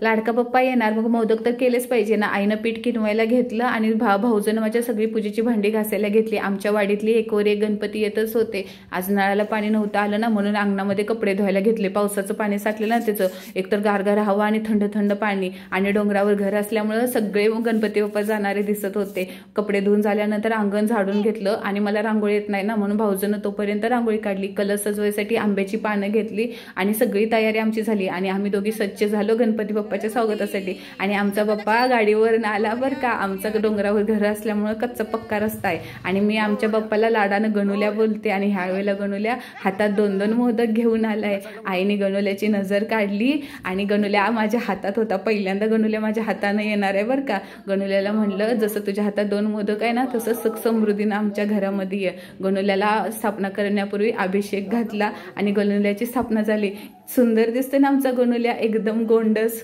लाडका पप्पा येणार, मग मोदक तर केलेच पाहिजे ना। आईनं पीठ किनवायला घेतलं आणि भाऊजन माझ्या सगळी पूजेची भांडी घासायला घेतली। आमच्या वाडीतली एकवर एक गणपती येतच होते। आज नळाला पाणी नव्हतं आलं ना, म्हणून अंगणामध्ये कपडे धुवायला घेतले। पावसाचं पाणी साठलं ना, त्याचं एकतर गारगार हवा आणि थंड थंड पाणी, आणि डोंगरावर घर असल्यामुळं सगळे गणपती बाप्पा जाणारे दिसत होते। कपडे धुवून झाल्यानंतर अंगण झाडून घेतलं, आणि मला रांगोळी येत नाही ना, म्हणून भाऊजनं तोपर्यंत रांगोळी काढली। कलश सजवायसाठी आंब्याची पानं घेतली आणि सगळी तयारी आमची झाली, आणि आम्ही दोघी सज्ज झालो गणपती बाप्पाच्या स्वागतासाठी। आणि आमचा बाप्पा गाडीवर आला बरं का। आमचा डोंगरावर घर असल्यामुळे कच्चा पक्का रस्ता आहे, आणि मी आमच्या बाप्पाला लाडानं गणुल्या बोलते, आणि ह्या वेळेला गणुल्या हातात 2-2 मोदक घेऊन आलाय। आईने गणुल्याची नजर काढली, आणि गणुल्या माझ्या हातात होता। पहिल्यांदा गणुल्या माझ्या हातानं येणार आहे बरं का। गणुल्याला म्हणलं, जसं तुझ्या हातात 2 मोदक आहे ना, तसं सुख समृद्धीनं आमच्या घरामध्ये ये। गणुल्याला स्थापना करण्यापूर्वी अभिषेक घातला, आणि गणुल्याची स्थापना झाली। सुंदर दिसते ना आमचा गणुल्या, एकदम गोंडस।